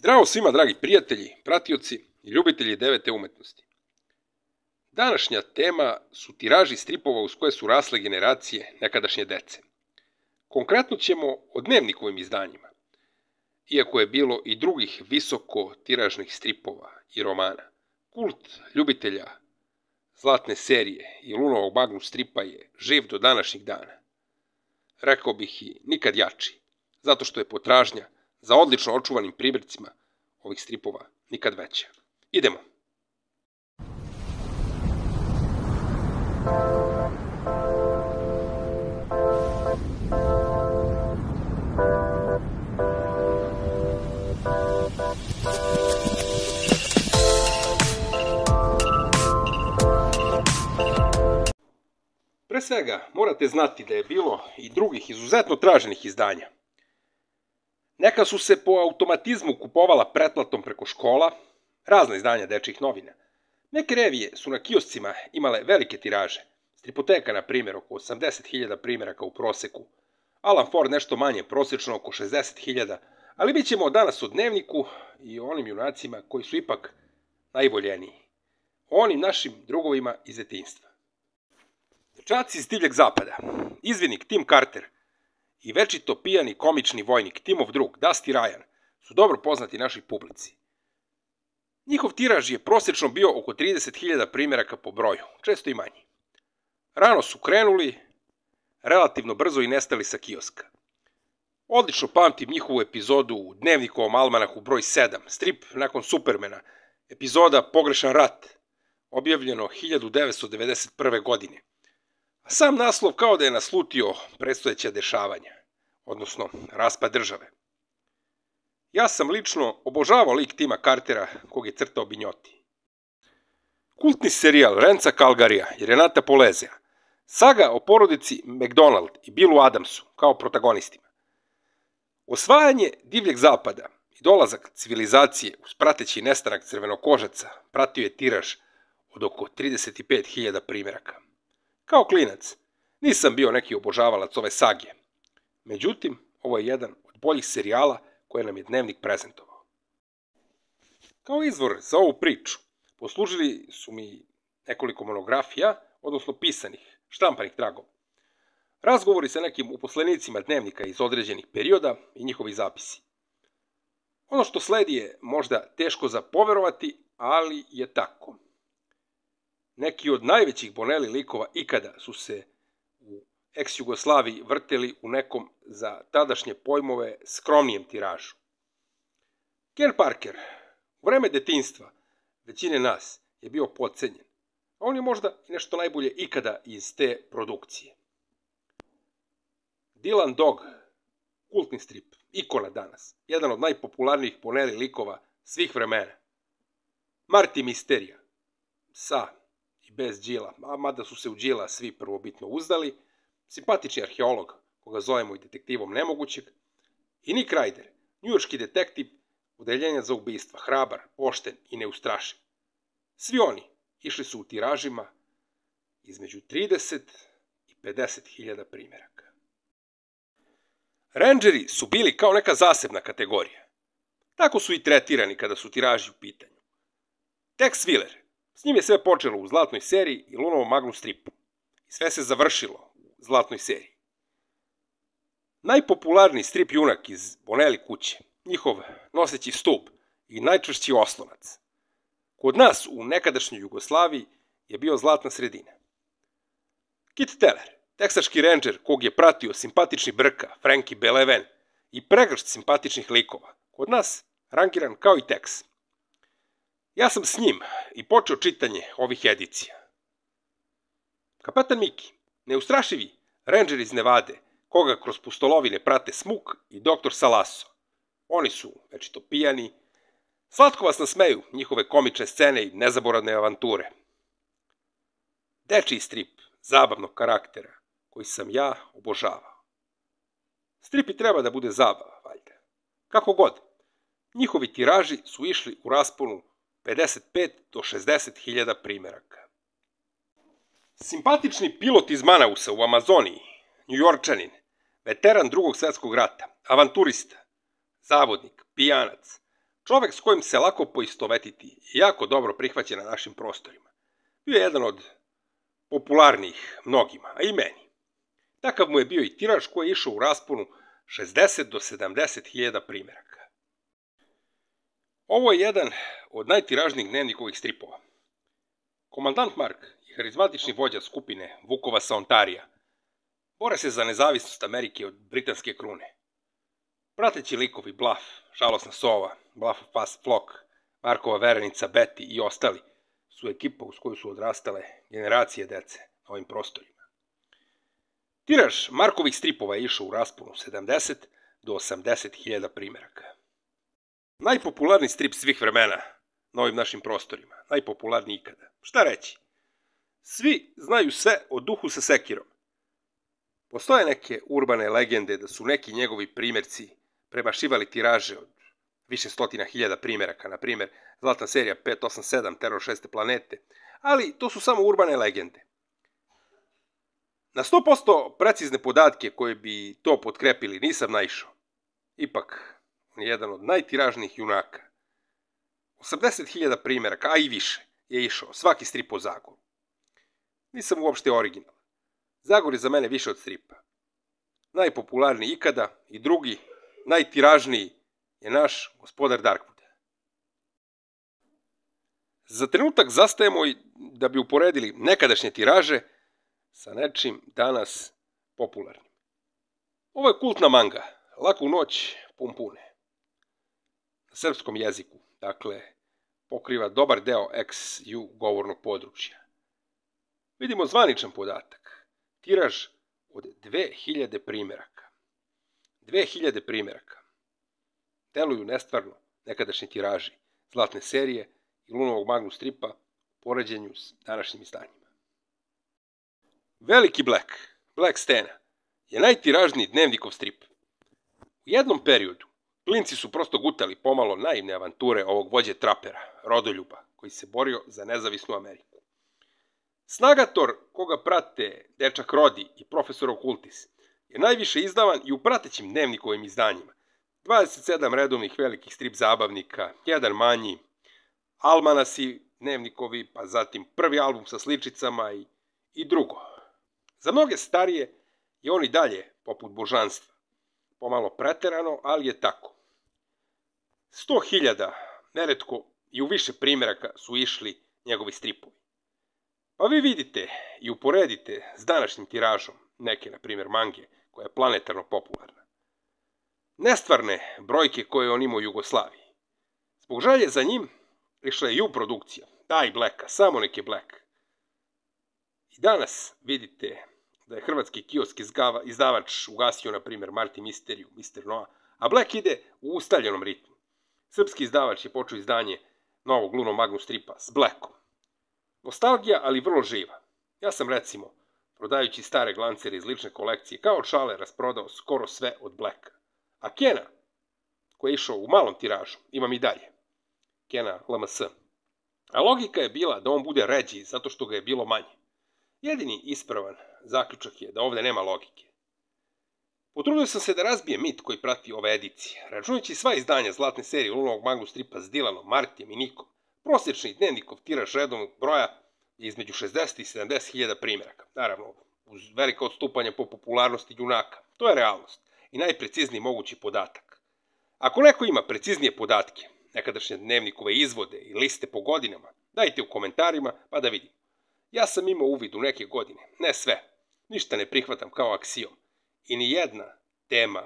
Zdravo svima, dragi prijatelji, pratioci i ljubitelji devete umetnosti. Današnja tema su tiraži stripova uz koje su rasle generacije nekadašnje dece. Konkretno ćemo o dnevnikovim izdanjima, iako je bilo i drugih visoko tiražnih stripova i romana. Kult ljubitelja zlatne serije i Lunovog Magnus stripa je živ do današnjih dana. Rekao bih i nikad jači, zato što je potražnja za odlično očuvanim primercima ovih stripova nikad veća. Idemo! Pre svega, morate znati da je bilo i drugih izuzetno traženih izdanja. Neka su se po automatizmu kupovala pretplatom preko škola, razna izdanja dečjih novina. Neke revije su na kioscima imale velike tiraže. Stripoteka, na primjer, oko 80.000 primjeraka u proseku. Alan Ford nešto manje, prosečno oko 60.000, ali mi ćemo danas o dnevniku i o onim junacima koji su ipak najvoljeniji. O onim našim drugovima iz detinjstva. Dečaci iz divljeg zapada, izvidnik Tim Carter i večito pijani komični vojnik Timov drug Dusty Ryan su dobro poznati našoj publici. Njihov tiraž je prosečno bio oko 30.000 primjeraka po broju, često i manji. Rano su krenuli, relativno brzo i nestali sa kioska. Odlično pamtim njihovu epizodu u dnevnikovom almanahu broj 7, strip nakon Supermana, epizoda Pogrešan rat, objavljeno 1991. godine. A sam naslov kao da je naslutio predstojeća dešavanja, odnosno raspad države. Ja sam lično obožavao lik Tima Cartera, kog je crtao Bignoti. Kultni serijal Renza Calgarija i Renata Polezea, saga o porodici McDonald i Billu Adamsu kao protagonistima. Osvajanje divljeg zapada i dolazak civilizacije uz prateći nestanak crvenokožaca pratio je tiraž od oko 35.000 primjeraka. Kao klinac, nisam bio neki obožavalac ove sage. Međutim, ovo je jedan od boljih serijala koje nam je dnevnik prezentovao. Kao izvor za ovu priču poslužili su mi nekoliko monografija, odnosno pisanih, štampanih tragova. Razgovori sa nekim uposlenicima dnevnika iz određenih perioda i njihovi zapisi. Ono što sledi je možda teško za poverovati, ali je tako. Neki od najvećih Bonelli likova ikada su se u ex-Jugoslaviji vrteli u nekom za tadašnje pojmove skromnijem tiražu. Ken Parker, u vreme detinjstva većine nas, je bio podcenjen, a on je možda i nešto najbolje ikada iz te produkcije. Dylan Dog, kultni strip, ikona danas, jedan od najpopularnijih Bonelli likova svih vremena. Marty Misterija, sa i bez Đila, a mada su se u Đila svi prvobitno uzdali, simpatični arheolog, koga zovemo i detektivom nemogućeg, i Nick Ryder, njujorški detektiv odeljenja za ubistva, hrabar, pošten i neustrašiv. Svi oni išli su u tiražima između 30 i 50.000 primjeraka. Rangeri su bili kao neka zasebna kategorija. Tako su i tretirani kada su tiraži u pitanju. Tex Willer, s njim je sve počelo u Zlatnoj seriji i Lunovom Magnus stripu. I sve se završilo u Zlatnoj seriji. Najpopularniji strip junak iz Bonelli kuće, njihov noseći stup i najčvršći oslonac. Kod nas u nekadašnjoj Jugoslaviji je bio Zlatna sredina. Kit Teller, teksaški rendžer kog je pratio simpatični Brka, Frankie Beleven i pregršt simpatičnih likova, kod nas rangiran kao i Tex. Ja sam s njim i počeo čitanje ovih edicija. Kapetan Miki, neustrašivi rendžer iz Nevade, koga kroz pustolovine prate Smuk i doktor Salaso. Oni su večito pijani, slatko vas nasmeju njihove komične scene i nezaboravne avanture. Dečiji strip zabavnog karaktera, koji sam ja obožavao. Strip i treba da bude zabava, valjda. Kako god, njihovi tiraži su išli u rasponu 55 do 60.000 primjeraka. Simpatični pilot iz Manausa u Amazoniji, Njujorčanin, veteran Drugog svjetskog rata, avanturista, zavodnik, pijanac, Čovek s kojim se lako poistovetiti i jako dobro prihvaćen na našim prostorima. Bio je jedan od popularnijih mnogima, a i meni. Takav mu je bio i tiraž koji je išao u rasponu 60 do 70 hiljada primeraka. Ovo je jedan od najtiražnijih dnevnikovih stripova. Komandant Mark je harizmatični vođa skupine Vukova sa Ontarija. Bore se za nezavisnost Amerike od britanske krune. Prateći likovi Bluff, žalosna sova, Bluffov pas Flock, Markova verenica Betty i ostali su ekipa uz koju su odrastale generacije dece na ovim prostorima. Tiraž Markovih stripova je išao u rasponu 70 do 80 hiljada primeraka. Najpopularniji strip svih vremena na ovim našim prostorima, najpopularniji ikada. Šta reći? Svi znaju sve o duhu sa sekirom. Postoje neke urbane legende da su neki njegovi primjerci premašivali tiraže od više stotina hiljada primeraka, na primjer Zlatna serija 587, Teror 6. planete, ali to su samo urbane legende. Na 100% precizne podatke koje bi to potkrepili nisam naišao. Ipak, on je jedan od najtiražnijih junaka. 80.000 primeraka, a i više, je išao svaki strip po Zagoru. Nisam uopšte original. Zagor je za mene više od stripa. Najpopularniji ikada i drugi, najtiražniji je naš gospodar Darkwood. Za trenutak zastajemo i da bi uporedili nekadašnje tiraže sa nečim danas popularnim. Ovo je kultna manga, Laku noć Pumpune. Na srpskom jeziku, dakle, pokriva dobar deo ex-ju govornog područja. Vidimo zvaničan podatak. Tiraž od 2000 primeraka. 2000 primeraka. Deluju nestvarno nekadašnji tiraži Zlatne serije i Lunovog Magnus stripa u poređenju s današnjim izdanjima. Veliki Black Stena, je najtiražniji dnevnikov strip. U jednom periodu klinci su prosto gutali pomalo naivne avanture ovog vođe trapera, rodoljuba, koji se borio za nezavisnu Ameriku. Snagator, koga prate dečak Rodi i profesor Okultis, je najviše izdavan i u pratećim dnevnikovim izdanjima. 27 redovnih velikih strip zabavnika, jedan manji, almanasi dnevnikovi, pa zatim prvi album sa sličicama i drugo. Za mnoge starije je on i dalje poput božanstva. Pomalo preterano, ali je tako. 100.000, neretko i u više primeraka su išli njegovi stripovi. Pa vi vidite i uporedite s današnjim tiražom neke, na primjer, mange, koja je planetarno popularna. Nestvarne brojke koje on ima u Jugoslaviji. Zbog žalje za njim išla je ju produkcija, daj Blacka, samo neki Black. I danas vidite da je hrvatski kioski izdavač ugasio, na primjer, Marti Misteriju, Mr. Noa, a Black ide u ustaljenom ritmu. Srpski izdavač je počeo izdanje novog Lunog Magnus stripa s Blackom. Nostalgija, ali vrlo živa. Ja sam, recimo, prodajući stare glancere iz lične kolekcije, kao šale rasprodao skoro sve od Blacka. A Kena, koji je išao u malom tiražu, imam i dalje. Kena LMS. A logika je bila da on bude ređi zato što ga je bilo manje. Jedini ispravan zaključak je da ovde nema logike. Potrudio sam se da razbijem mit koji prati ove edicije. Računajući sva izdanja Zlatne serije Lunovog Magnus stripa s Dilanom, Martijem i Nikom, prosječni dnevnikov tiraž redovnog broja je između 60 i 70 hiljada primeraka. Naravno, uz velika odstupanja po popularnosti junaka. To je realnost i najprecizniji mogući podatak. Ako neko ima preciznije podatke, nekadašnje dnevnikove izvode i liste po godinama, dajte u komentarima pa da vidim. Ja sam imao uvid u neke godine, ne sve, ništa ne prihvatam kao aksijom i ni jedna tema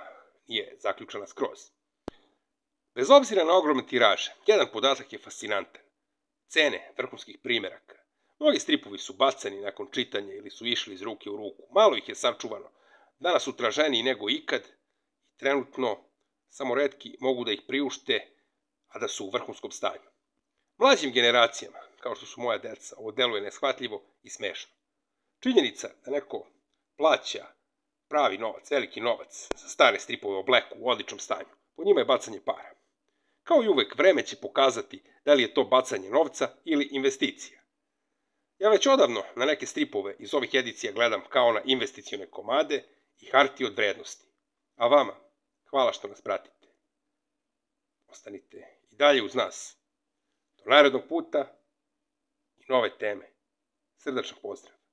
nije zaključena skroz. Bez obzira na ogromne tiraže, jedan podatak je fascinantan. Cene vrhunskih primeraka. Mnogi stripovi su bacani nakon čitanja ili su išli iz ruke u ruku. Malo ih je sačuvano. Danas su traženiji nego ikad i trenutno samo retki mogu da ih priušte, a da su u vrhunskom stanju. Mlađim generacijama, kao što su moja deca, ovo deluje neshvatljivo i smešno. Činjenica da neko plaća pravi novac, veliki novac, za stare stripove o Blacku u odličnom stanju, po njima je bacanje para. Kao i uvek, vreme će pokazati da li je to bacanje novca ili investicija. Ja već odavno na neke stripove iz ovih edicija gledam kao na investicione komade i hartije od vrednosti. A vama, hvala što nas pratite. Ostanite i i dalje uz nas. Do narednog puta i nove teme. Srdačan pozdrav!